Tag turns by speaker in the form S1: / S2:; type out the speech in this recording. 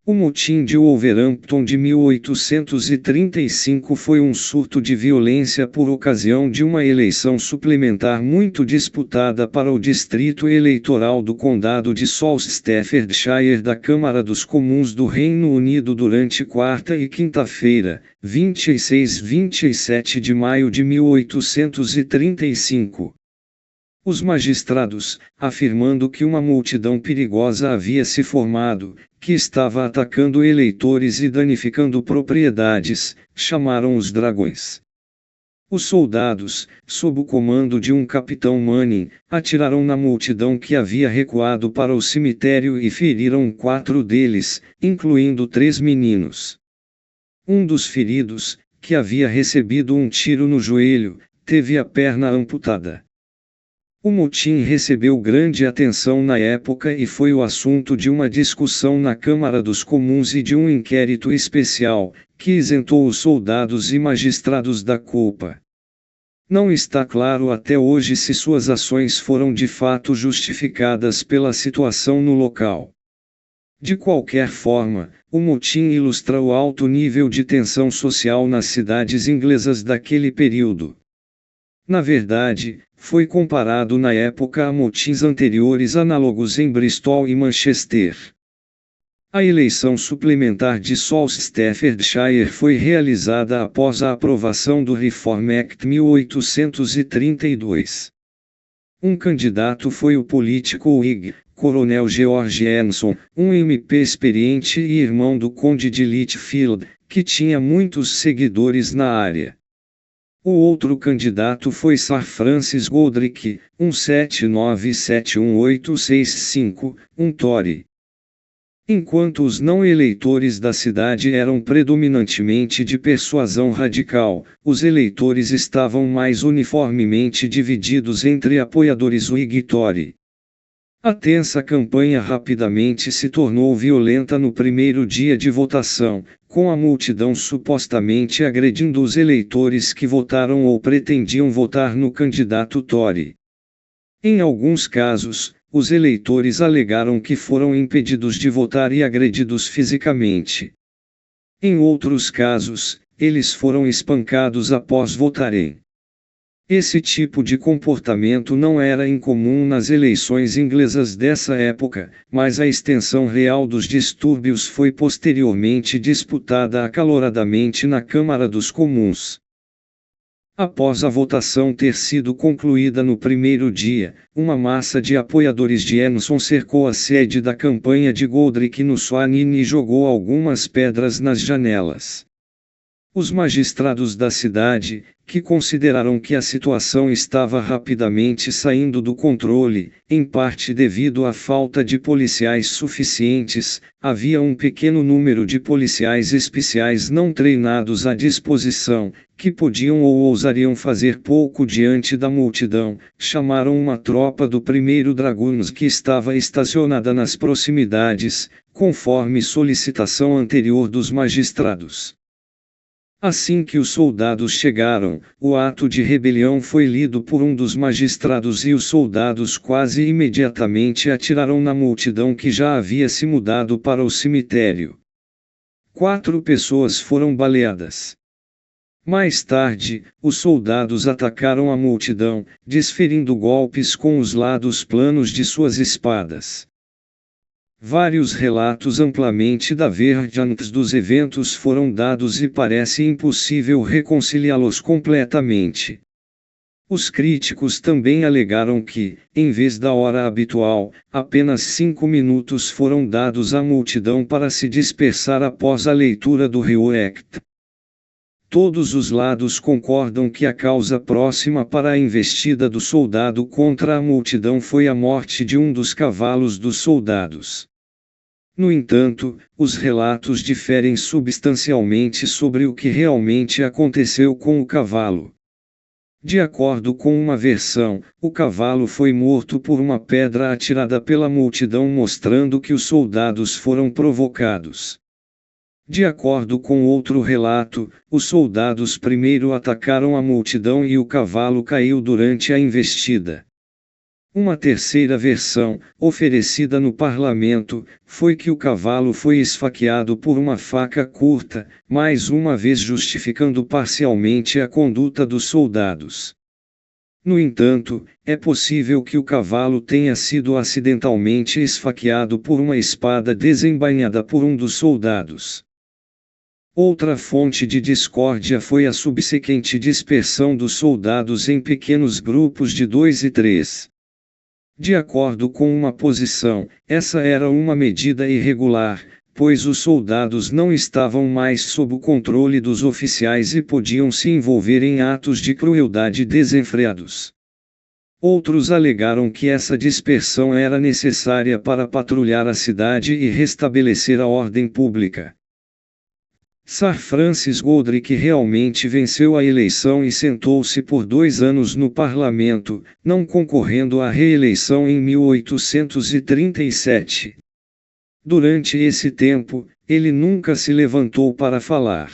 S1: O motim de Wolverhampton de 1835 foi um surto de violência por ocasião de uma eleição suplementar muito disputada para o distrito eleitoral do condado de South Staffordshire da Câmara dos Comuns do Reino Unido durante quarta e quinta-feira, 26 e 27 de maio de 1835. Os magistrados, afirmando que uma multidão perigosa havia se formado, que estava atacando eleitores e danificando propriedades, chamaram os dragões. Os soldados, sob o comando de um capitão Manning, atiraram na multidão que havia recuado para o cemitério e feriram 4 deles, incluindo 3 meninos. Um dos feridos, que havia recebido um tiro no joelho, teve a perna amputada. O motim recebeu grande atenção na época e foi o assunto de uma discussão na Câmara dos Comuns e de um inquérito especial, que isentou os soldados e magistrados da culpa. Não está claro até hoje se suas ações foram de fato justificadas pela situação no local. De qualquer forma, o motim ilustra o alto nível de tensão social nas cidades inglesas daquele período. Na verdade, foi comparado na época a motins anteriores análogos em Bristol e Manchester. A eleição suplementar de South Staffordshire foi realizada após a aprovação do Reform Act 1832. Um candidato foi o político Whig, Coronel George Anson, um MP experiente e irmão do Conde de Lichfield, que tinha muitos seguidores na área. O outro candidato foi Sir Francis Goldrick, 1797185, um Tory. Enquanto os não-eleitores da cidade eram predominantemente de persuasão radical, os eleitores estavam mais uniformemente divididos entre apoiadores Whig e Tory. A tensa campanha rapidamente se tornou violenta no primeiro dia de votação, com a multidão supostamente agredindo os eleitores que votaram ou pretendiam votar no candidato Tory. Em alguns casos, os eleitores alegaram que foram impedidos de votar e agredidos fisicamente. Em outros casos, eles foram espancados após votarem. Esse tipo de comportamento não era incomum nas eleições inglesas dessa época, mas a extensão real dos distúrbios foi posteriormente disputada acaloradamente na Câmara dos Comuns. Após a votação ter sido concluída no primeiro dia, uma massa de apoiadores de Anson cercou a sede da campanha de Goldrick no Swanine e jogou algumas pedras nas janelas. Os magistrados da cidade, que consideraram que a situação estava rapidamente saindo do controle, em parte devido à falta de policiais suficientes, havia um pequeno número de policiais especiais não treinados à disposição, que podiam ou ousariam fazer pouco diante da multidão, chamaram uma tropa do 1º Dragoons que estava estacionada nas proximidades, conforme solicitação anterior dos magistrados. Assim que os soldados chegaram, o ato de rebelião foi lido por um dos magistrados e os soldados quase imediatamente atiraram na multidão que já havia se mudado para o cemitério. 4 pessoas foram baleadas. Mais tarde, os soldados atacaram a multidão, desferindo golpes com os lados planos de suas espadas. Vários relatos amplamente divergentes dos eventos foram dados e parece impossível reconciliá-los completamente. Os críticos também alegaram que, em vez da hora habitual, apenas 5 minutos foram dados à multidão para se dispersar após a leitura do Reform Act. Todos os lados concordam que a causa próxima para a investida do soldado contra a multidão foi a morte de um dos cavalos dos soldados. No entanto, os relatos diferem substancialmente sobre o que realmente aconteceu com o cavalo. De acordo com uma versão, o cavalo foi morto por uma pedra atirada pela multidão, mostrando que os soldados foram provocados. De acordo com outro relato, os soldados primeiro atacaram a multidão e o cavalo caiu durante a investida. Uma terceira versão, oferecida no parlamento, foi que o cavalo foi esfaqueado por uma faca curta, mais uma vez justificando parcialmente a conduta dos soldados. No entanto, é possível que o cavalo tenha sido acidentalmente esfaqueado por uma espada desembainhada por um dos soldados. Outra fonte de discórdia foi a subsequente dispersão dos soldados em pequenos grupos de 2 e 3. De acordo com uma posição, essa era uma medida irregular, pois os soldados não estavam mais sob o controle dos oficiais e podiam se envolver em atos de crueldade desenfreados. Outros alegaram que essa dispersão era necessária para patrulhar a cidade e restabelecer a ordem pública. Sir Francis Goldrick realmente venceu a eleição e sentou-se por 2 anos no parlamento, não concorrendo à reeleição em 1837. Durante esse tempo, ele nunca se levantou para falar.